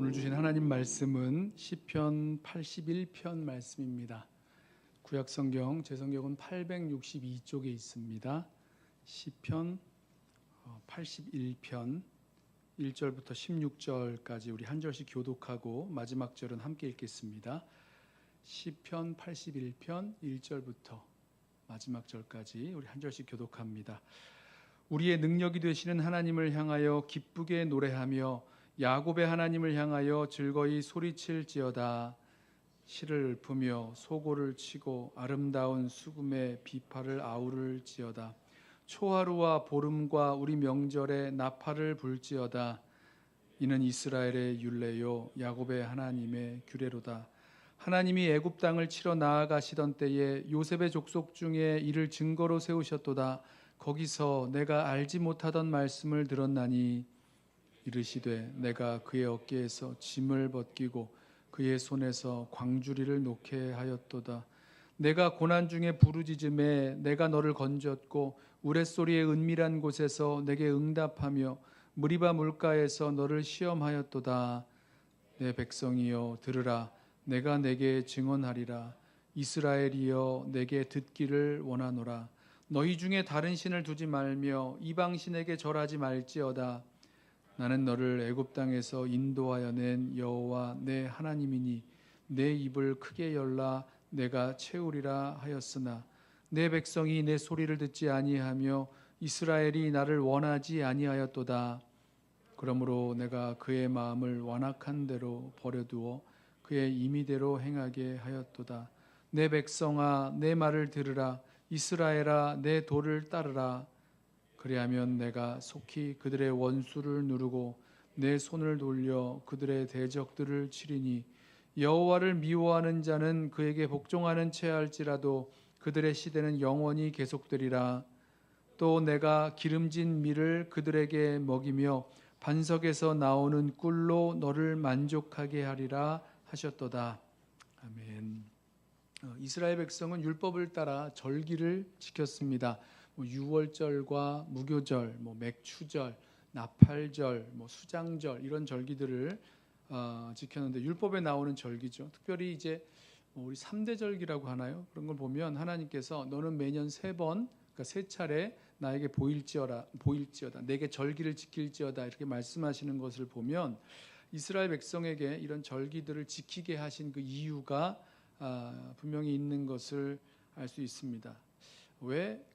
오늘 주신 하나님 말씀은 시편 81편 말씀입니다. 구약성경 제 성경은 862쪽에 있습니다. 시편 81편 1절부터 16절까지 우리 한 절씩 교독하고 마지막 절은 함께 읽겠습니다. 시편 81편 1절부터 마지막 절까지 우리 한 절씩 교독합니다. 우리의 능력이 되시는 하나님을 향하여 기쁘게 노래하며 야곱의 하나님을 향하여 즐거이 소리칠지어다. 실을 읊으며 소고를 치고 아름다운 수금의 비파를 아우를지어다. 초하루와 보름과 우리 명절에 나팔을 불지어다. 이는 이스라엘의 율례요 야곱의 하나님의 규례로다. 하나님이 애굽 땅을 치러 나아가시던 때에 요셉의 족속 중에 이를 증거로 세우셨도다. 거기서 내가 알지 못하던 말씀을 들었나니 이르시되 내가 그의 어깨에서 짐을 벗기고 그의 손에서 광주리를 놓게 하였도다. 내가 고난 중에 부르짖음에 내가 너를 건졌고 우레소리의 은밀한 곳에서 내게 응답하며 무리바 물가에서 너를 시험하였도다. 내 백성이여 들으라. 내가 내게 증언하리라. 이스라엘이여 내게 듣기를 원하노라. 너희 중에 다른 신을 두지 말며 이방 신에게 절하지 말지어다. 나는 너를 애굽 땅에서 인도하여 낸 여호와 내 하나님이니 내 입을 크게 열라 내가 채우리라 하였으나 내 백성이 내 소리를 듣지 아니하며 이스라엘이 나를 원하지 아니하였도다. 그러므로 내가 그의 마음을 완악한 대로 버려두어 그의 임의대로 행하게 하였도다. 내 백성아 내 말을 들으라. 이스라엘아 내 도를 따르라. 그리하면 내가 속히 그들의 원수를 누르고 내 손을 돌려 그들의 대적들을 치리니 여호와를 미워하는 자는 그에게 복종하는 채 할지라도 그들의 시대는 영원히 계속되리라. 또 내가 기름진 밀을 그들에게 먹이며 반석에서 나오는 꿀로 너를 만족하게 하리라 하셨도다. 아멘. 이스라엘 백성은 율법을 따라 절기를 지켰습니다. 유월절과 무교절, 맥추절, 나팔절, 수장절 이런 절기들을 지켰는데 율법에 나오는 절기죠. 특별히 이제 우리 3대 절기라고 하나요? 그런 걸 보면 하나님께서 너는 매년 3번, 그러니까 3차례 나에게 보일지어다, 내게 절기를 지킬지어다 이렇게 말씀하시는 것을 보면 이스라엘 백성에게 이런 절기들을 지키게 하신 그 이유가 분명히 있는 것을 알 수 있습니다. 왜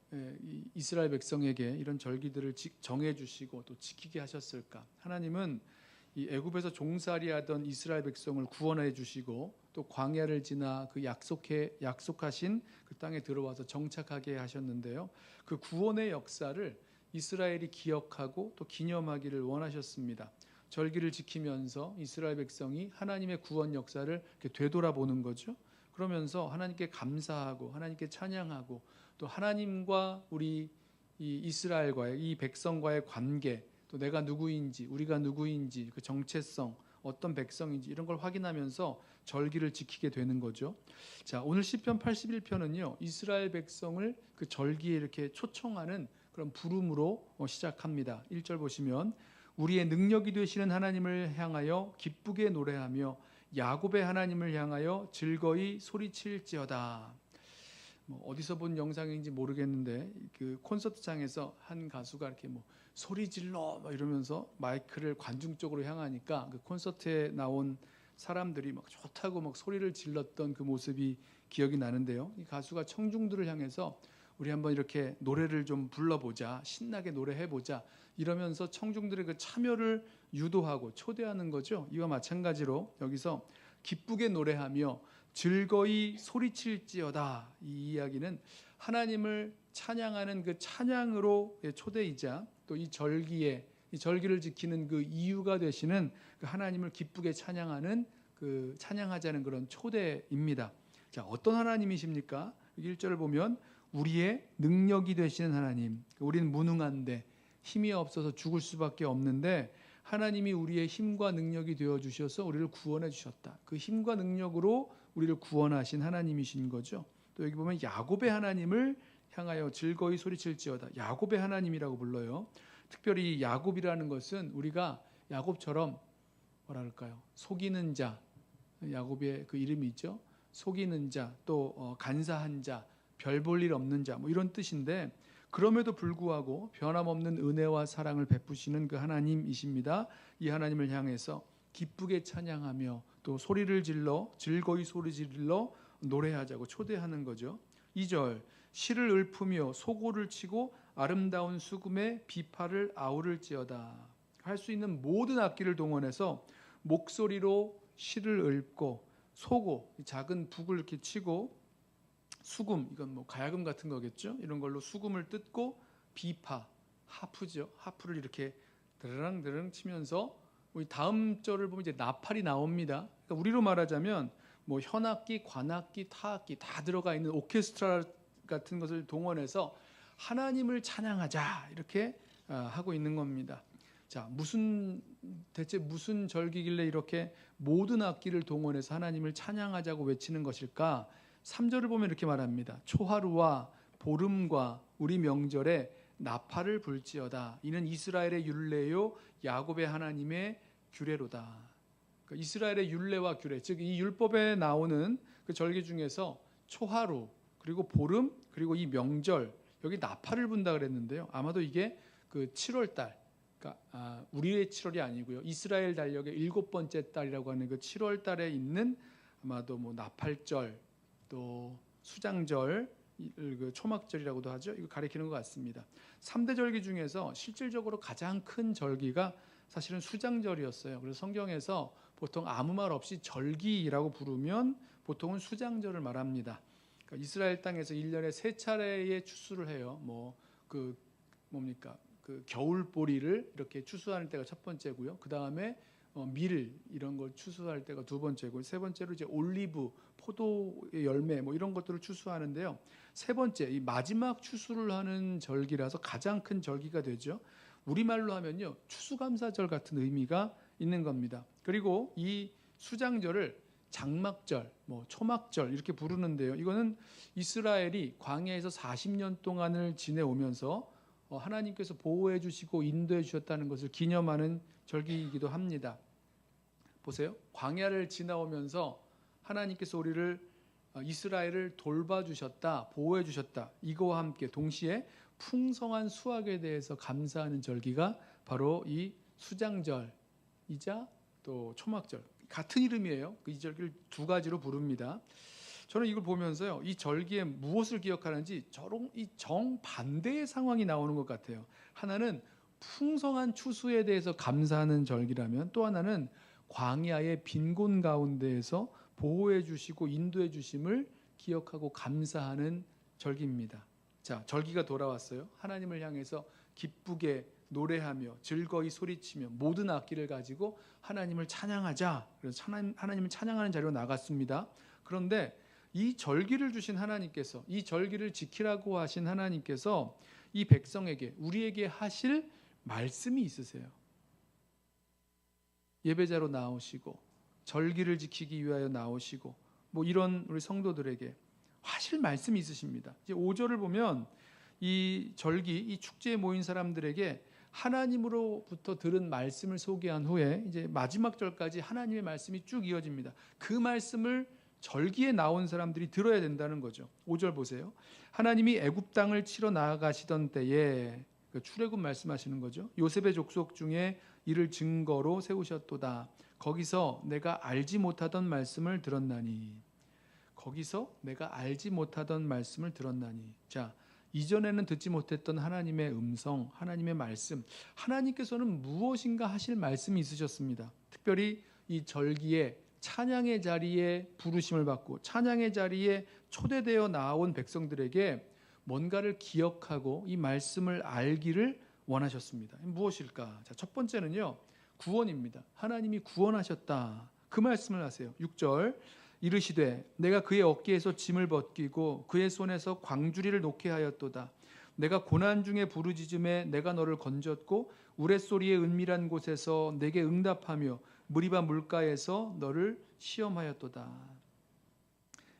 이스라엘 백성에게 이런 절기들을 정해 주시고 또 지키게 하셨을까? 하나님은 이 애굽에서 종살이하던 이스라엘 백성을 구원해 주시고 또 광야를 지나 그 약속하신 그 땅에 들어와서 정착하게 하셨는데요. 그 구원의 역사를 이스라엘이 기억하고 또 기념하기를 원하셨습니다. 절기를 지키면서 이스라엘 백성이 하나님의 구원 역사를 이렇게 되돌아보는 거죠. 그러면서 하나님께 감사하고 하나님께 찬양하고 또 하나님과 우리 이 이스라엘과의 이 백성과의 관계, 또 내가 누구인지, 우리가 누구인지, 그 정체성, 어떤 백성인지 이런 걸 확인하면서 절기를 지키게 되는 거죠. 자, 오늘 시편 81편은요. 이스라엘 백성을 그 절기에 이렇게 초청하는 그런 부름으로 시작합니다. 1절 보시면 우리의 능력이 되시는 하나님을 향하여 기쁘게 노래하며 야곱의 하나님을 향하여 즐거이 소리칠지어다. 어디서 본 영상인지 모르겠는데 그 콘서트장에서 한 가수가 이렇게 소리 질러 이러면서 마이크를 관중 쪽으로 향하니까 그 콘서트에 나온 사람들이 막 좋다고 막 소리를 질렀던 그 모습이 기억이 나는데요. 이 가수가 청중들을 향해서 우리 한번 이렇게 노래를 좀 불러보자, 신나게 노래해보자 이러면서 청중들의 그 참여를 유도하고 초대하는 거죠. 이와 마찬가지로 여기서 기쁘게 노래하며 즐거이 소리칠지어다. 이 이야기는 하나님을 찬양하는 그 찬양으로의 초대이자 또 이 절기를 지키는 그 이유가 되시는 그 하나님을 기쁘게 찬양하는 그 찬양하자는 그런 초대입니다. 자, 어떤 하나님이십니까? 1절을 보면 우리의 능력이 되시는 하나님. 우리는 무능한데 힘이 없어서 죽을 수밖에 없는데 하나님이 우리의 힘과 능력이 되어 주셔서 우리를 구원해 주셨다. 그 힘과 능력으로 우리를 구원하신 하나님이신 거죠. 또 여기 보면 야곱의 하나님을 향하여 즐거이 소리칠지어다. 야곱의 하나님이라고 불러요. 특별히 야곱이라는 것은 우리가 야곱처럼 뭐라 그럴까요? 속이는 자, 야곱의 그 이름이 있죠. 속이는 자, 또 간사한 자, 별 볼 일 없는 자, 뭐 이런 뜻인데, 그럼에도 불구하고 변함없는 은혜와 사랑을 베푸시는 그 하나님이십니다. 이 하나님을 향해서 기쁘게 찬양하며 또 소리를 질러 즐거이 소리 질러 노래하자고 초대하는 거죠. 2절, 시를 읊으며 소고를 치고 아름다운 수금에 비파를 아우를지어다. 할 수 있는 모든 악기를 동원해서 목소리로 시를 읊고, 소고, 작은 북을 이렇게 치고, 수금, 이건 뭐 가야금 같은 거겠죠. 이런 걸로 수금을 뜯고, 비파, 하프죠. 하프를 이렇게 드르릉 치면서, 우리 다음 절을 보면 이제 나팔이 나옵니다. 그러니까 우리로 말하자면 뭐 현악기, 관악기, 타악기 다 들어가 있는 오케스트라 같은 것을 동원해서 하나님을 찬양하자, 이렇게 하고 있는 겁니다. 자, 대체 무슨 절기길래 이렇게 모든 악기를 동원해서 하나님을 찬양하자고 외치는 것일까? 3절을 보면 이렇게 말합니다. 초하루와 보름과 우리 명절에 나팔을 불지어다. 이는 이스라엘의 율례요 야곱의 하나님의 규례로다. 그러니까 이스라엘의 율례와 규례, 즉 이 율법에 나오는 그 절기 중에서 초하루, 그리고 보름, 그리고 이 명절, 여기 나팔을 분다 그랬는데요. 아마도 이게 그 7월 달, 그러니까 우리의 7월이 아니고요. 이스라엘 달력의 7번째 달이라고 하는 그 7월 달에 있는 아마도 뭐 나팔절, 또 수장절, 그 초막절이라고도 하죠. 이거 가리키는 것 같습니다. 3대 절기 중에서 실질적으로 가장 큰 절기가 사실은 수장절이었어요. 그래서 성경에서 보통 아무 말 없이 절기라고 부르면 보통은 수장절을 말합니다. 그러니까 이스라엘 땅에서 1년에 3차례의 추수를 해요. 그 겨울보리를 이렇게 추수하는 때가 첫 번째고요. 그 다음에 밀 이런 걸 추수할 때가 두 번째고, 세 번째로 이제 올리브, 포도의 열매 뭐 이런 것들을 추수하는데요. 세 번째, 이 마지막 추수를 하는 절기라서 가장 큰 절기가 되죠. 우리말로 하면요, 추수감사절 같은 의미가 있는 겁니다. 그리고 이 수장절을 장막절, 초막절 이렇게 부르는데요. 이거는 이스라엘이 광야에서 40년 동안을 지내오면서 하나님께서 보호해 주시고 인도해 주셨다는 것을 기념하는 절기이기도 합니다. 보세요. 광야를 지나오면서 하나님께서 우리를 이스라엘을 돌봐주셨다, 보호해 주셨다. 이거와 함께 동시에 풍성한 수확에 대해서 감사하는 절기가 바로 이 수장절이자 또 초막절, 같은 이름이에요. 이 절기를 두 가지로 부릅니다. 저는 이걸 보면서요, 이 절기에 무엇을 기억하는지 이 정반대의 상황이 나오는 것 같아요. 하나는 풍성한 추수에 대해서 감사하는 절기라면, 또 하나는 광야의 빈곤 가운데에서 보호해 주시고 인도해 주심을 기억하고 감사하는 절기입니다. 자, 절기가 돌아왔어요. 하나님을 향해서 기쁘게 노래하며 즐거이 소리치며 모든 악기를 가지고 하나님을 찬양하자. 그래서 하나님을 찬양하는 자리로 나갔습니다. 그런데 이 절기를 주신 하나님께서, 이 절기를 지키라고 하신 하나님께서 이 백성에게, 우리에게 하실 말씀이 있으세요. 예배자로 나오시고 절기를 지키기 위하여 나오시고 이런 우리 성도들에게 하실 말씀이 있으십니다. 이제 5절을 보면 이 절기, 이 축제에 모인 사람들에게 하나님으로부터 들은 말씀을 소개한 후에 이제 마지막 절까지 하나님의 말씀이 쭉 이어집니다. 그 말씀을 절기에 나온 사람들이 들어야 된다는 거죠. 5절 보세요. 하나님이 애굽 땅을 치러 나아가시던 때에, 출애굽 말씀하시는 거죠. 요셉의 족속 중에 이를 증거로 세우셨도다. 거기서 내가 알지 못하던 말씀을 들었나니. 거기서 내가 알지 못하던 말씀을 들었나니. 자, 이전에는 듣지 못했던 하나님의 음성, 하나님의 말씀, 하나님께서는 무엇인가 하실 말씀이 있으셨습니다. 특별히 이 절기에 찬양의 자리에 부르심을 받고 찬양의 자리에 초대되어 나온 백성들에게 뭔가를 기억하고 이 말씀을 알기를 원하셨습니다. 무엇일까? 자, 첫 번째는요, 구원입니다. 하나님이 구원하셨다. 그 말씀을 하세요. 6절, 이르시되 내가 그의 어깨에서 짐을 벗기고 그의 손에서 광주리를 놓게 하였도다. 내가 고난 중에 부르짖음에 내가 너를 건졌고 우레소리의 은밀한 곳에서 내게 응답하며 무리바 물가에서 너를 시험하였도다.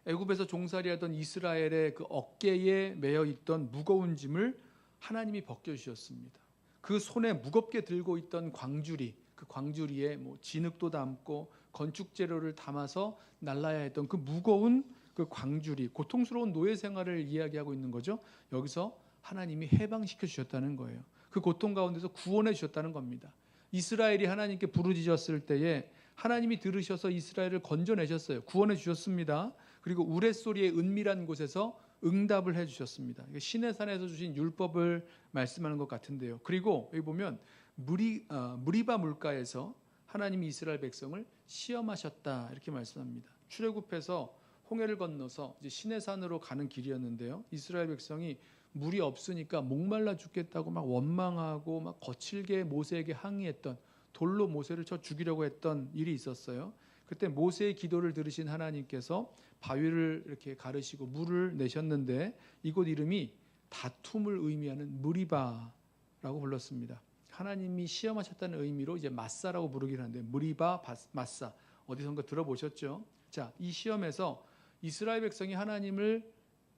애굽에서 종살이하던 이스라엘의 그 어깨에 매여 있던 무거운 짐을 하나님이 벗겨주셨습니다. 그 손에 무겁게 들고 있던 광주리, 그 광주리에 뭐 진흙도 담고 건축 재료를 담아서 날라야 했던 그 무거운 그 광주리, 고통스러운 노예 생활을 이야기하고 있는 거죠. 여기서 하나님이 해방시켜 주셨다는 거예요. 그 고통 가운데서 구원해 주셨다는 겁니다. 이스라엘이 하나님께 부르짖었을 때에 하나님이 들으셔서 이스라엘을 건져내셨어요. 구원해 주셨습니다. 그리고 우레소리의 은밀한 곳에서 응답을 해 주셨습니다. 시내산에서 주신 율법을 말씀하는 것 같은데요. 그리고 여기 보면 무리바 물가에서 하나님이 이스라엘 백성을 시험하셨다 이렇게 말씀합니다. 출애굽해서 홍해를 건너서 이제 시내산으로 가는 길이었는데요. 이스라엘 백성이 물이 없으니까 목말라 죽겠다고 막 원망하고 막 거칠게 모세에게 항의했던, 돌로 모세를 쳐 죽이려고 했던 일이 있었어요. 그때 모세의 기도를 들으신 하나님께서 바위를 이렇게 가르시고 물을 내셨는데 이곳 이름이 다툼을 의미하는 무리바라고 불렀습니다. 하나님이 시험하셨다는 의미로 이제 마사라고 부르긴 하는데 무리바 마사, 어디선가 들어보셨죠? 자, 이 시험에서 이스라엘 백성이 하나님을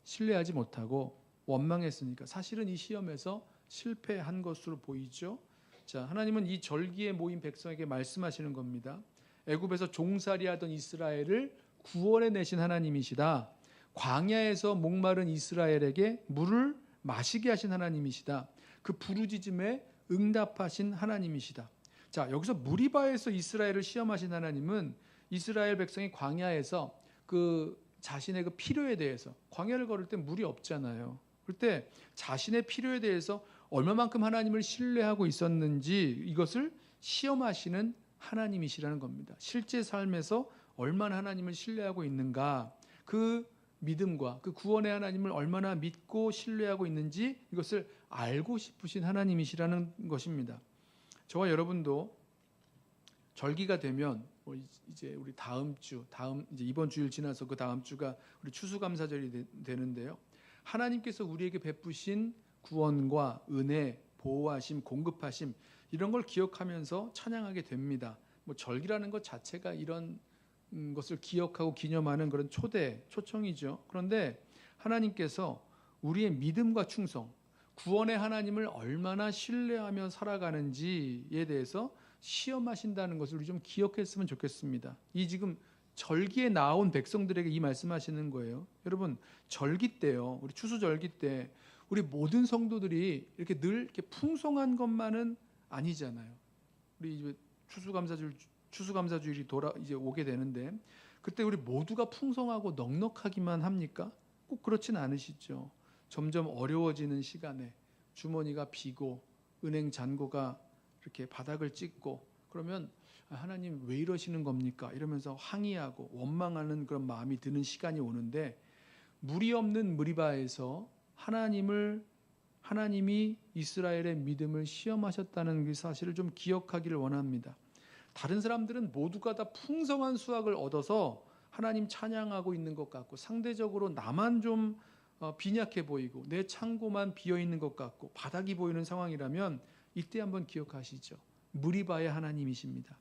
신뢰하지 못하고 원망했으니까 사실은 이 시험에서 실패한 것으로 보이죠. 자, 하나님은 이 절기에 모인 백성에게 말씀하시는 겁니다. 애굽에서 종살이하던 이스라엘을 구원해 내신 하나님이시다. 광야에서 목마른 이스라엘에게 물을 마시게 하신 하나님이시다. 그 부르짖음에 응답하신 하나님이시다. 자, 여기서 무리바에서 이스라엘을 시험하신 하나님은 이스라엘 백성이 광야에서 그 자신의 그 필요에 대해서, 광야를 걸을 때 물이 없잖아요. 그럴 때 자신의 필요에 대해서 얼마만큼 하나님을 신뢰하고 있었는지 이것을 시험하시는 하나님이시라는 겁니다. 실제 삶에서 얼마나 하나님을 신뢰하고 있는가, 그 믿음과 그 구원의 하나님을 얼마나 믿고 신뢰하고 있는지 이것을 알고 싶으신 하나님이시라는 것입니다. 저와 여러분도 절기가 되면 이제 우리 다음 이제 이번 주일 지나서 그 다음 주가 우리 추수감사절이 되는데요. 하나님께서 우리에게 베푸신 구원과 은혜, 보호하심, 공급하심 이런 걸 기억하면서 찬양하게 됩니다. 뭐 절기라는 것 자체가 이런 것을 기억하고 기념하는 그런 초청이죠. 그런데 하나님께서 우리의 믿음과 충성, 구원의 하나님을 얼마나 신뢰하며 살아가는지에 대해서 시험하신다는 것을 우리 좀 기억했으면 좋겠습니다. 이 지금 절기에 나온 백성들에게 이 말씀하시는 거예요. 여러분, 절기 때요, 우리 추수절기 때 우리 모든 성도들이 이렇게 늘 이렇게 풍성한 것만은 아니잖아요. 우리 이제 추수감사주일이 이제 오게 되는데 그때 우리 모두가 풍성하고 넉넉하기만 합니까? 꼭 그렇진 않으시죠. 점점 어려워지는 시간에 주머니가 비고 은행 잔고가 이렇게 바닥을 찍고 그러면 하나님 왜 이러시는 겁니까? 이러면서 항의하고 원망하는 그런 마음이 드는 시간이 오는데, 물이 없는 무리바에서 하나님이 이스라엘의 믿음을 시험하셨다는 그 사실을 좀 기억하기를 원합니다. 다른 사람들은 모두가 다 풍성한 수확을 얻어서 하나님 찬양하고 있는 것 같고 상대적으로 나만 좀 빈약해 보이고 내 창고만 비어 있는 것 같고 바닥이 보이는 상황이라면 이때 한번 기억하시죠. 무리바의 하나님이십니다.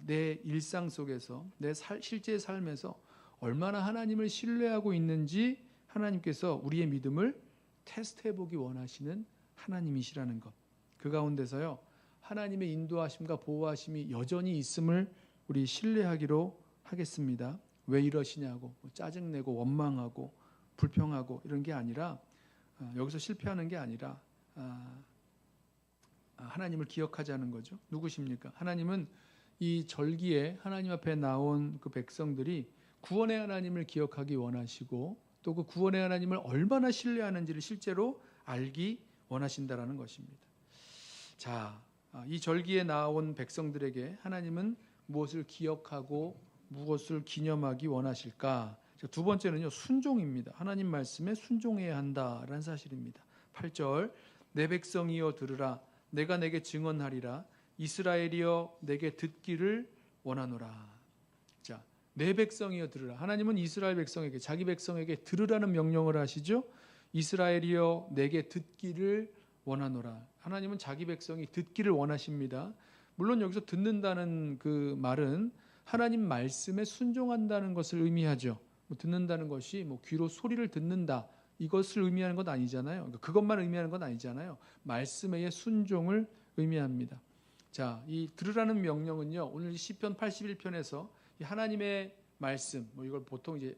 내 일상 속에서 내 실제 삶에서 얼마나 하나님을 신뢰하고 있는지 하나님께서 우리의 믿음을 테스트해 보기 원하시는 하나님이시라는 것. 그 가운데서요, 하나님의 인도하심과 보호하심이 여전히 있음을 우리 신뢰하기로 하겠습니다. 왜 이러시냐고 짜증내고 원망하고 불평하고 이런 게 아니라, 여기서 실패하는 게 아니라 하나님을 기억하자는 거죠. 누구십니까? 하나님은 이 절기에 하나님 앞에 나온 그 백성들이 구원의 하나님을 기억하기 원하시고 또 그 구원의 하나님을 얼마나 신뢰하는지를 실제로 알기 원하신다라는 것입니다. 자, 이 절기에 나온 백성들에게 하나님은 무엇을 기억하고 무엇을 기념하기 원하실까? 두 번째는요, 순종입니다. 하나님 말씀에 순종해야 한다라는 사실입니다. 8절, 내 백성이여 들으라, 내가 내게 증언하리라, 이스라엘이여 내게 듣기를 원하노라. 자, 내 백성이여 들으라. 하나님은 이스라엘 백성에게, 자기 백성에게 들으라는 명령을 하시죠. 이스라엘이여 내게 듣기를 원하노라. 하나님은 자기 백성이 듣기를 원하십니다. 물론 여기서 듣는다는 그 말은 하나님 말씀에 순종한다는 것을 의미하죠. 듣는다는 것이 귀로 소리를 듣는다 이것을 의미하는 건 아니잖아요. 그것만 의미하는 건 아니잖아요. 말씀의 순종을 의미합니다. 자, 이 들으라는 명령은요. 오늘 시편 81편에서 이 하나님의 말씀, 뭐 이걸 보통 이제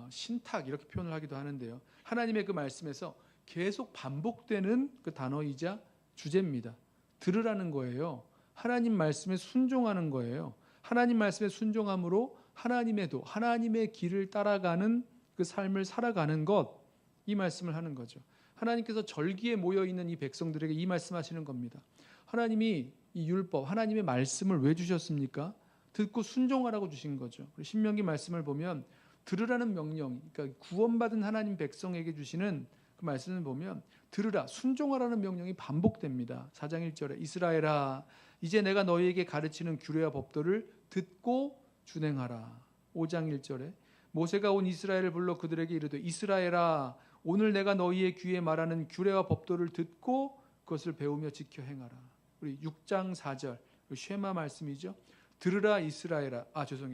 신탁 이렇게 표현을 하기도 하는데요. 하나님의 그 말씀에서 계속 반복되는 그 단어이자 주제입니다. 들으라는 거예요. 하나님 말씀에 순종하는 거예요. 하나님 말씀에 순종함으로 하나님의 길을 따라가는 그 삶을 살아가는 것, 이 말씀을 하는 거죠. 하나님께서 절기에 모여 있는 이 백성들에게 이 말씀하시는 겁니다. 하나님이 이 율법, 하나님의 말씀을 왜 주셨습니까? 듣고 순종하라고 주신 거죠. 신명기 말씀을 보면 들으라는 명령, 그러니까 구원받은 하나님 백성에게 주시는 그 말씀을 보면 들으라, 순종하라는 명령이 반복됩니다. 4장 1절에 이스라엘아, 이제 내가 너희에게 가르치는 규례와 법도를 듣고 준행하라. 5장 1절에 모세가 온 이스라엘을 불러 그들에게 이르되 이스라엘아, 오늘 내가 너희의 귀에 말하는 규례와 법도를 듣고 그것을 배우며 지켜 행하라. 우리 6장 4절 쉐마 말씀이죠. 들으라 이스라엘아,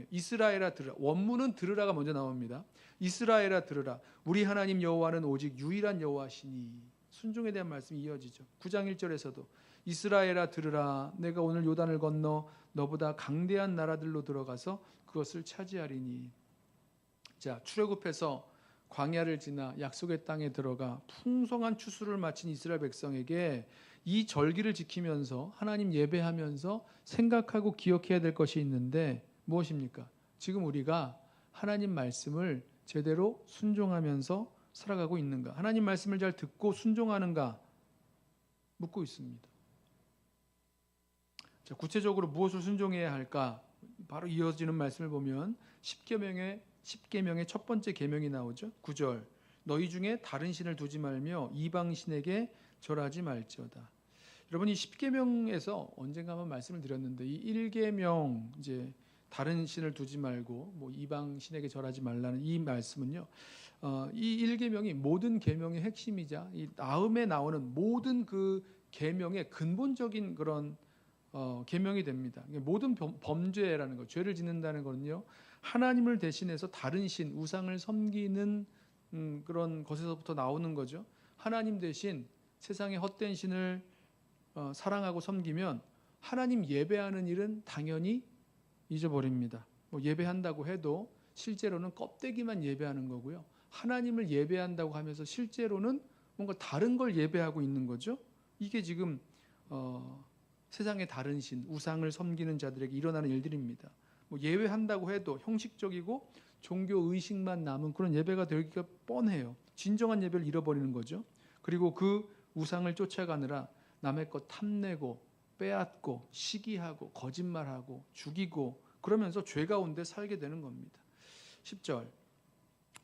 이스라엘아 들으라. 원문은 들으라가 먼저 나옵니다. 이스라엘아 들으라, 우리 하나님 여호와는 오직 유일한 여호와시니. 순종에 대한 말씀이 이어지죠. 9장 1절에서도 이스라엘아 들으라, 내가 오늘 요단을 건너 너보다 강대한 나라들로 들어가서 그것을 차지하리니. 자, 출애굽해서 광야를 지나 약속의 땅에 들어가 풍성한 추수를 마친 이스라엘 백성에게 이 절기를 지키면서 하나님 예배하면서 생각하고 기억해야 될 것이 있는데 무엇입니까? 지금 우리가 하나님 말씀을 제대로 순종하면서 살아가고 있는가? 하나님 말씀을 잘 듣고 순종하는가? 묻고 있습니다. 자, 구체적으로 무엇을 순종해야 할까? 바로 이어지는 말씀을 보면 10계명의 첫 번째 계명이 나오죠. 9절 너희 중에 다른 신을 두지 말며 이방 신에게 절하지 말지어다. 여러분, 이 10계명에서 언젠가 한번 말씀을 드렸는데 이 1계명 이제 다른 신을 두지 말고 뭐 이방 신에게 절하지 말라는 이 말씀은요. 이 1계명이 모든 계명의 핵심이자 이 다음에 나오는 모든 그 계명의 근본적인 그런 계명이 됩니다. 모든 범죄라는 것, 죄를 짓는다는 것은요. 하나님을 대신해서 다른 신, 우상을 섬기는 그런 것에서부터 나오는 거죠. 하나님 대신 세상의 헛된 신을 사랑하고 섬기면 하나님 예배하는 일은 당연히 잊어버립니다. 뭐 예배한다고 해도 실제로는 껍데기만 예배하는 거고요. 하나님을 예배한다고 하면서 실제로는 뭔가 다른 걸 예배하고 있는 거죠. 이게 지금 세상의 다른 신, 우상을 섬기는 자들에게 일어나는 일들입니다. 뭐 예배한다고 해도 형식적이고 종교 의식만 남은 그런 예배가 되기가 뻔해요. 진정한 예배를 잃어버리는 거죠. 그리고 그 우상을 쫓아가느라 남의 것 탐내고 빼앗고 시기하고 거짓말하고 죽이고 그러면서 죄 가운데 살게 되는 겁니다. 10절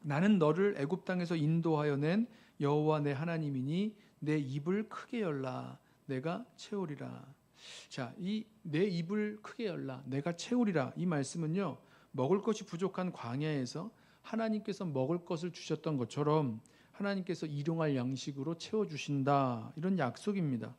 나는 너를 애굽 땅에서 인도하여 낸 여호와 내 하나님이니 내 입을 크게 열라 내가 채우리라. 자, 이 내 입을 크게 열라 내가 채우리라 이 말씀은요. 먹을 것이 부족한 광야에서 하나님께서 먹을 것을 주셨던 것처럼 하나님께서 일용할 양식으로 채워주신다 이런 약속입니다.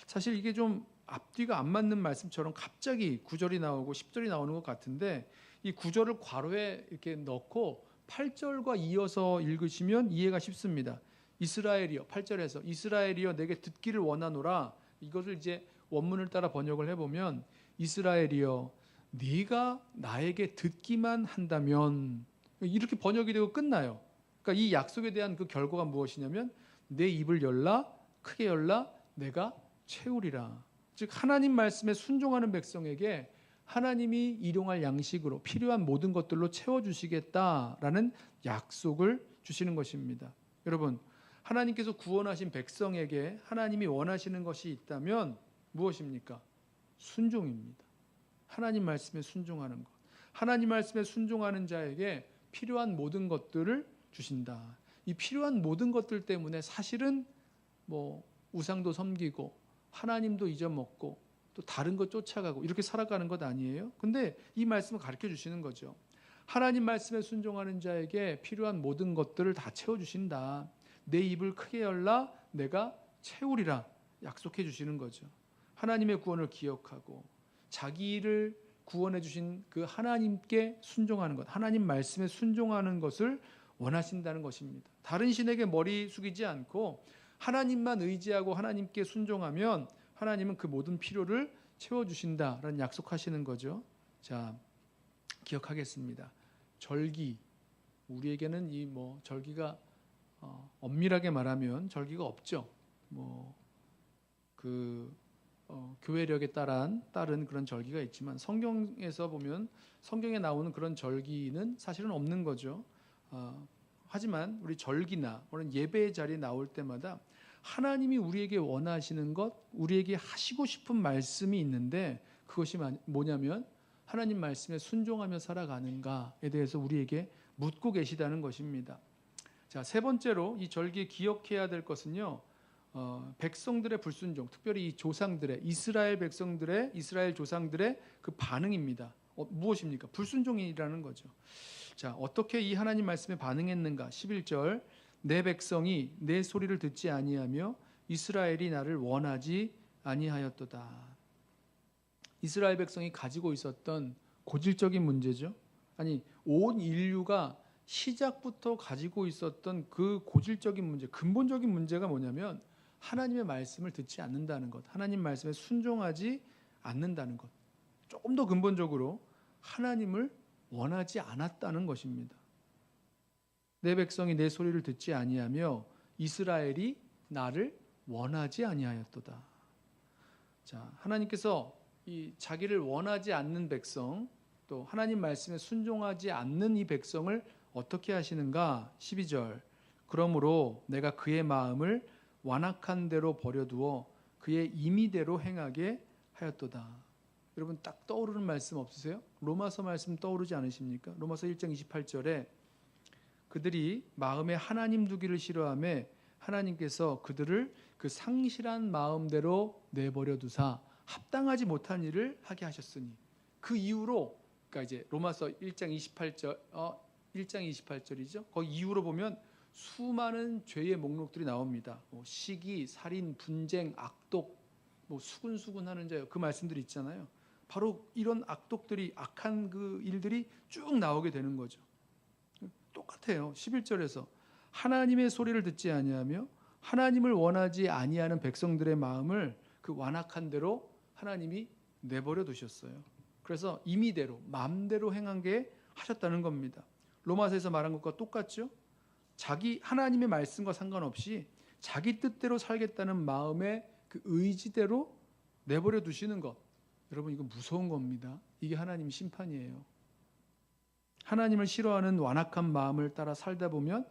사실 이게 좀 앞뒤가 안 맞는 말씀처럼 갑자기 9절이 나오고 10절이 나오는 것 같은데 이 9절을 괄호에 이렇게 넣고 8절과 이어서 읽으시면 이해가 쉽습니다. 이스라엘이여 8절에서 이스라엘이여 내게 듣기를 원하노라. 이것을 이제 원문을 따라 번역을 해보면 이스라엘이여 네가 나에게 듣기만 한다면 이렇게 번역이 되고 끝나요. 그러니까 이 약속에 대한 그 결과가 무엇이냐면 내 입을 열라 크게 열라 내가 채우리라. 즉 하나님 말씀에 순종하는 백성에게 하나님이 일용할 양식으로 필요한 모든 것들로 채워주시겠다라는 약속을 주시는 것입니다. 여러분, 하나님께서 구원하신 백성에게 하나님이 원하시는 것이 있다면 무엇입니까? 순종입니다. 하나님 말씀에 순종하는 것. 하나님 말씀에 순종하는 자에게 필요한 모든 것들을 주신다. 이 필요한 모든 것들 때문에 사실은 뭐 우상도 섬기고 하나님도 잊어먹고 또 다른 것 쫓아가고 이렇게 살아가는 것 아니에요? 근데 이 말씀을 가르쳐 주시는 거죠. 하나님 말씀에 순종하는 자에게 필요한 모든 것들을 다 채워주신다. 내 입을 크게 열라 내가 채우리라 약속해 주시는 거죠. 하나님의 구원을 기억하고 자기를 구원해 주신 그 하나님께 순종하는 것, 하나님 말씀에 순종하는 것을 원하신다는 것입니다. 다른 신에게 머리 숙이지 않고 하나님만 의지하고 하나님께 순종하면 하나님은 그 모든 필요를 채워주신다라는 약속하시는 거죠. 자, 기억하겠습니다. 절기, 우리에게는 이 절기가 엄밀하게 말하면 절기가 없죠. 교회력에 따른 그런 절기가 있지만 성경에서 보면 성경에 나오는 그런 절기는 사실은 없는 거죠. 하지만 우리 절기나 그런 예배의 자리에 나올 때마다 하나님이 우리에게 원하시는 것, 우리에게 하시고 싶은 말씀이 있는데 그것이 뭐냐면 하나님 말씀에 순종하며 살아가는가에 대해서 우리에게 묻고 계시다는 것입니다. 자, 세 번째로 이 절기에 기억해야 될 것은요, 백성들의 불순종, 특별히 이 조상들의 이스라엘 백성들의 이스라엘 조상들의 그 반응입니다. 무엇입니까? 불순종이라는 거죠. 자, 어떻게 이 하나님 말씀에 반응했는가? 11절, 내 백성이 내 소리를 듣지 아니하며 이스라엘이 나를 원하지 아니하였도다. 이스라엘 백성이 가지고 있었던 고질적인 문제죠. 아니, 온 인류가 시작부터 가지고 있었던 그 고질적인 문제, 근본적인 문제가 뭐냐면 하나님의 말씀을 듣지 않는다는 것, 하나님 말씀에 순종하지 않는다는 것. 조금 더 근본적으로 하나님을 원하지 않았다는 것입니다. 내 백성이 내 소리를 듣지 아니하며 이스라엘이 나를 원하지 아니하였도다. 자, 하나님께서 이 자기를 원하지 않는 백성, 또 하나님 말씀에 순종하지 않는 이 백성을 어떻게 하시는가? 12절, 그러므로 내가 그의 마음을 완악한 대로 버려두어 그의 임의대로 행하게 하였도다. 여러분 딱 떠오르는 말씀 없으세요? 로마서 말씀 떠오르지 않으십니까? 로마서 1장 28절에 그들이 마음에 하나님 두기를 싫어하며 하나님께서 그들을 그 상실한 마음대로 내버려 두사 합당하지 못한 일을 하게 하셨으니, 그 이후로, 그러니까 이제 로마서 1장 28절이죠. 거기 이후로 보면 수많은 죄의 목록들이 나옵니다. 시기, 살인, 분쟁, 악독, 수군수군하는 자요, 그 말씀들이 있잖아요. 바로 이런 악독들이, 악한 그 일들이 쭉 나오게 되는 거죠. 똑같아요. 11절에서 하나님의 소리를 듣지 아니하며 하나님을 원하지 아니하는 백성들의 마음을 그 완악한 대로 하나님이 내버려 두셨어요. 그래서 임의대로, 마음대로 행한 게 하셨다는 겁니다. 로마서에서 말한 것과 똑같죠? 자기 하나님의 말씀과 상관없이 자기 뜻대로 살겠다는 마음의 그 의지대로 내버려 두시는 것. 여러분, 이거 무서운 겁니다. 이게 하나님의 심판이에요. 하나님을 싫어하는 완악한 마음을 따라 살다 보면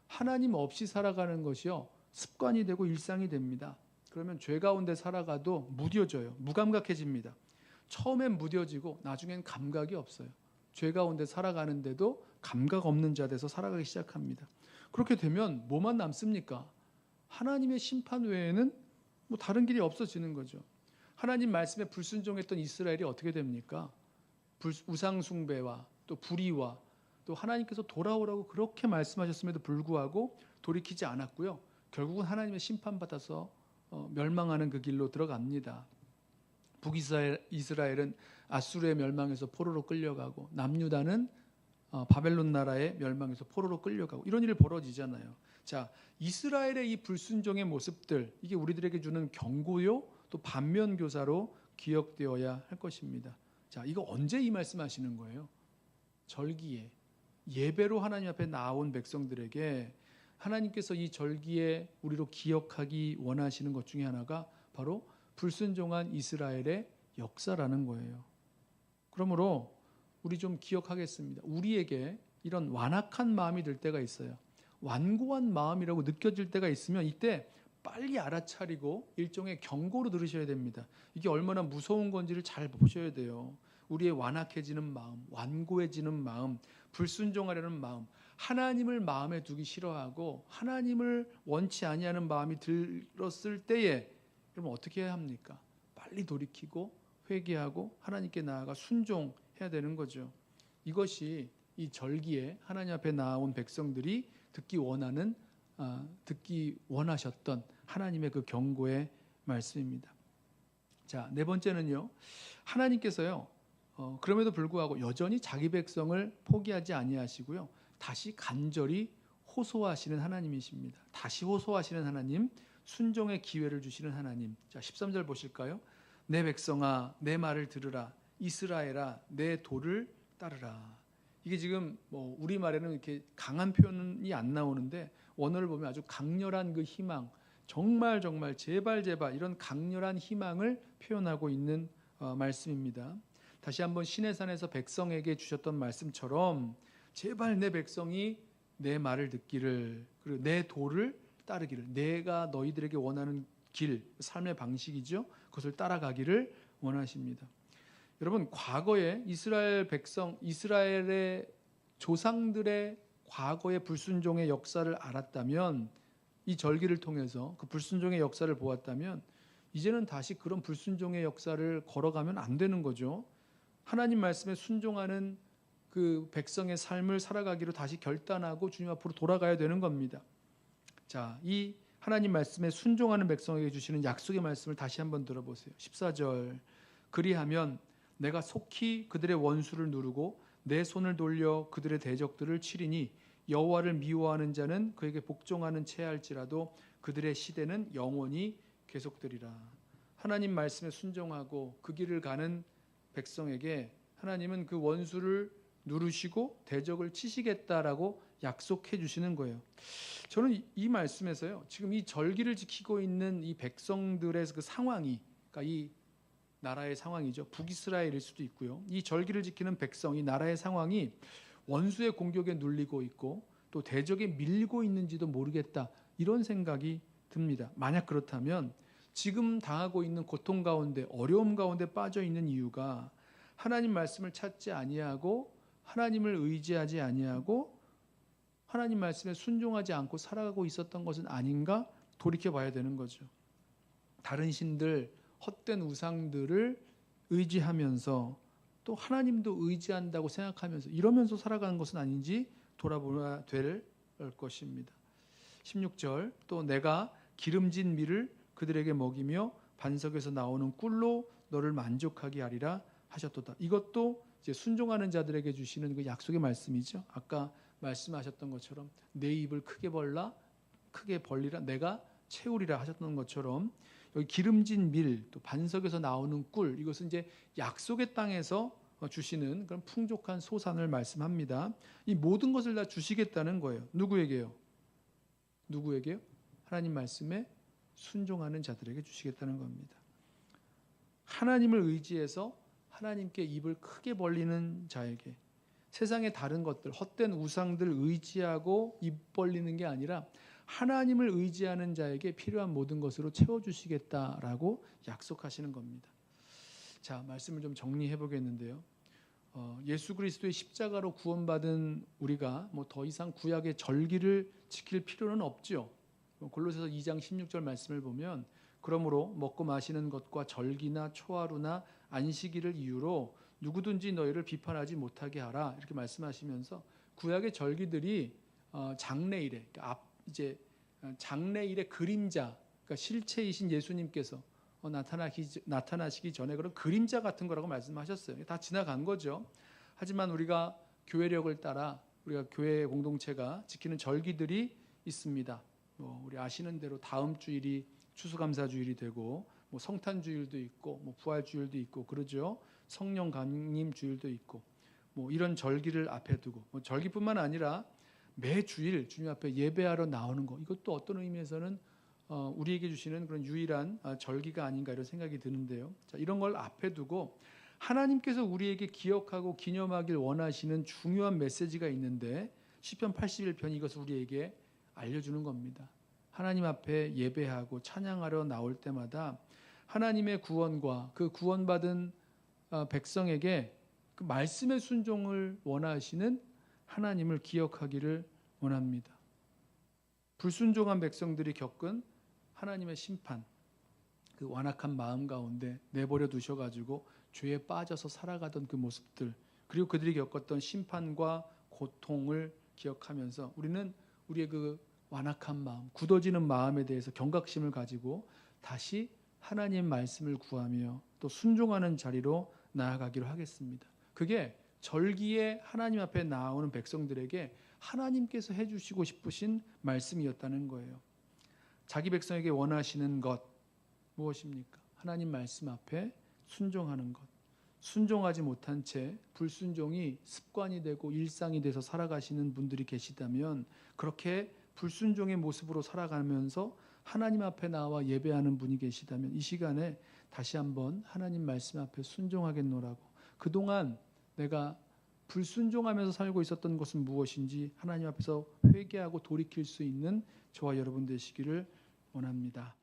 하나님 없이 살아가는 것이요, 습관이 되고 일상이 됩니다. 그러면 죄 가운데 살아가도 무뎌져요. 무감각해집니다. 처음엔 무뎌지고 나중엔 감각이 없어요. 죄 가운데 살아가는데도 감각 없는 자 돼서 살아가기 시작합니다. 그렇게 되면 뭐만 남습니까? 하나님의 심판 외에는 다른 길이 없어지는 거죠. 하나님 말씀에 불순종했던 이스라엘이 어떻게 됩니까? 우상 숭배와 또 불의와 또 하나님께서 돌아오라고 그렇게 말씀하셨음에도 불구하고 돌이키지 않았고요. 결국은 하나님의 심판받아서 멸망하는 그 길로 들어갑니다. 북이스라엘은 아수르의 멸망에서 포로로 끌려가고, 남유다는 바벨론 나라의 멸망에서 포로로 끌려가고, 이런 일이 벌어지잖아요. 자, 이스라엘의 이 불순종의 모습들, 이게 우리들에게 주는 경고요, 또 반면 교사로 기억되어야 할 것입니다. 자, 이거 언제 이 말씀하시는 거예요? 절기에, 예배로 하나님 앞에 나온 백성들에게 하나님께서 이 절기에 우리로 기억하기 원하시는 것 중에 하나가 바로 불순종한 이스라엘의 역사라는 거예요. 그러므로 우리 좀 기억하겠습니다. 우리에게 이런 완악한 마음이 들 때가 있어요. 완고한 마음이라고 느껴질 때가 있으면 이때 빨리 알아차리고 일종의 경고로 들으셔야 됩니다. 이게 얼마나 무서운 건지를 잘 보셔야 돼요. 우리의 완악해지는 마음, 완고해지는 마음, 불순종하려는 마음, 하나님을 마음에 두기 싫어하고 하나님을 원치 아니하는 마음이 들었을 때에 그럼 어떻게 해야 합니까? 빨리 돌이키고 회개하고 하나님께 나아가 순종해야 되는 거죠. 이것이 이 절기에 하나님 앞에 나온 백성들이 듣기 원하셨던 하나님의 그 경고의 말씀입니다. 자, 네 번째는요, 하나님께서요, 그럼에도 불구하고 여전히 자기 백성을 포기하지 아니하시고요, 다시 간절히 호소하시는 하나님이십니다. 다시 호소하시는 하나님, 순종의 기회를 주시는 하나님. 자, 13절 보실까요? 내 백성아 내 말을 들으라. 이스라엘아 내 도를 따르라. 이게 지금 뭐 우리말에는 이렇게 강한 표현이 안 나오는데 원어를 보면 아주 강렬한 그 희망, 정말 제발 이런 강렬한 희망을 표현하고 있는 말씀입니다. 다시 한번 시내산에서 백성에게 주셨던 말씀처럼 제발 내 백성이 내 말을 듣기를, 그리고 내 도를 따르기를, 내가 너희들에게 원하는 길, 삶의 방식이죠. 그것을 따라가기를 원하십니다. 여러분, 과거에 이스라엘의 조상들의 과거의 불순종의 역사를 알았다면, 이 절기를 통해서 그 불순종의 역사를 보았다면 이제는 다시 그런 불순종의 역사를 걸어가면 안 되는 거죠. 하나님 말씀에 순종하는 그 백성의 삶을 살아가기로 다시 결단하고 주님 앞으로 돌아가야 되는 겁니다. 자, 이 하나님 말씀에 순종하는 백성에게 주시는 약속의 말씀을 다시 한번 들어보세요. 14절, 그리하면 내가 속히 그들의 원수를 누르고 내 손을 돌려 그들의 대적들을 치리니 여호와를 미워하는 자는 그에게 복종하는 채할지라도 그들의 시대는 영원히 계속되리라. 하나님 말씀에 순종하고 그 길을 가는 백성에게 하나님은 그 원수를 누르시고 대적을 치시겠다라고 약속해 주시는 거예요. 저는 이 말씀에서요, 지금 이 절기를 지키고 있는 이 백성들의 그 상황이, 그러니까 이 나라의 상황이죠. 북이스라엘일 수도 있고요. 이 절기를 지키는 백성, 이 나라의 상황이 원수의 공격에 눌리고 있고 또 대적에 밀리고 있는지도 모르겠다, 이런 생각이 듭니다. 만약 그렇다면 지금 당하고 있는 고통 가운데, 어려움 가운데 빠져 있는 이유가 하나님 말씀을 찾지 아니하고 하나님을 의지하지 아니하고 하나님 말씀에 순종하지 않고 살아가고 있었던 것은 아닌가 돌이켜 봐야 되는 거죠. 다른 신들, 헛된 우상들을 의지하면서 또 하나님도 의지한다고 생각하면서 이러면서 살아가는 것은 아닌지 돌아보아야 될 것입니다. 16절, 또 내가 기름진 밀을 그들에게 먹이며 반석에서 나오는 꿀로 너를 만족하게 하리라 하셨도다. 이것도 이제 순종하는 자들에게 주시는 그 약속의 말씀이죠. 아까 말씀하셨던 것처럼 내 입을 크게 벌리라, 내가 채우리라 하셨던 것처럼 여기 기름진 밀, 또 반석에서 나오는 꿀, 이것은 이제 약속의 땅에서 주시는 그런 풍족한 소산을 말씀합니다. 이 모든 것을 다 주시겠다는 거예요. 누구에게요? 하나님 말씀에 순종하는 자들에게 주시겠다는 겁니다. 하나님을 의지해서 하나님께 입을 크게 벌리는 자에게, 세상의 다른 것들, 헛된 우상들 의지하고 입 벌리는 게 아니라 하나님을 의지하는 자에게 필요한 모든 것으로 채워주시겠다라고 약속하시는 겁니다. 자, 말씀을 좀 정리해 보겠는데요. 예수 그리스도의 십자가로 구원받은 우리가 뭐 더 이상 구약의 절기를 지킬 필요는 없죠. 골로새서 2장 16절 말씀을 보면, 그러므로 먹고 마시는 것과 절기나 초하루나 안식일을 이유로 누구든지 너희를 비판하지 못하게 하라, 이렇게 말씀하시면서 구약의 절기들이 장래일에, 이제 장래일의 그림자, 그러니까 실체이신 예수님께서 나타나시기 전에 그런 그림자 같은 거라고 말씀하셨어요. 다 지나간 거죠. 하지만 우리가 교회력을 따라 우리가 교회 공동체가 지키는 절기들이 있습니다. 우리 아시는 대로 다음 주일이 추수감사주일이 되고, 뭐 성탄주일도 있고, 뭐 부활주일도 있고 그러죠. 성령 강림 주일도 있고, 뭐 이런 절기를 앞에 두고, 뭐 절기뿐만 아니라 매 주일 주님 앞에 예배하러 나오는 거, 이것도 어떤 의미에서는 우리에게 주시는 그런 유일한 절기가 아닌가, 이런 생각이 드는데요. 자, 이런 걸 앞에 두고 하나님께서 우리에게 기억하고 기념하길 원하시는 중요한 메시지가 있는데, 시편 81편 이것을 우리에게 알려주는 겁니다. 하나님 앞에 예배하고 찬양하러 나올 때마다 하나님의 구원과 그 구원받은 백성에게 그 말씀의 순종을 원하시는 하나님을 기억하기를 원합니다. 불순종한 백성들이 겪은 하나님의 심판, 그 완악한 마음 가운데 내버려 두셔가지고 죄에 빠져서 살아가던 그 모습들, 그리고 그들이 겪었던 심판과 고통을 기억하면서 우리는 우리의 그 완악한 마음, 굳어지는 마음에 대해서 경각심을 가지고 다시 하나님 말씀을 구하며 또 순종하는 자리로 나아가기로 하겠습니다. 그게 절기에 하나님 앞에 나오는 백성들에게 하나님께서 해주시고 싶으신 말씀이었다는 거예요. 자기 백성에게 원하시는 것 무엇입니까? 하나님 말씀 앞에 순종하는 것. 순종하지 못한 채 불순종이 습관이 되고 일상이 돼서 살아가시는 분들이 계시다면, 그렇게 불순종의 모습으로 살아가면서 하나님 앞에 나와 예배하는 분이 계시다면 이 시간에 다시 한번 하나님 말씀 앞에 순종하겠노라고, 그동안 내가 불순종하면서 살고 있었던 것은 무엇인지 하나님 앞에서 회개하고 돌이킬 수 있는 저와 여러분 되시기를 원합니다.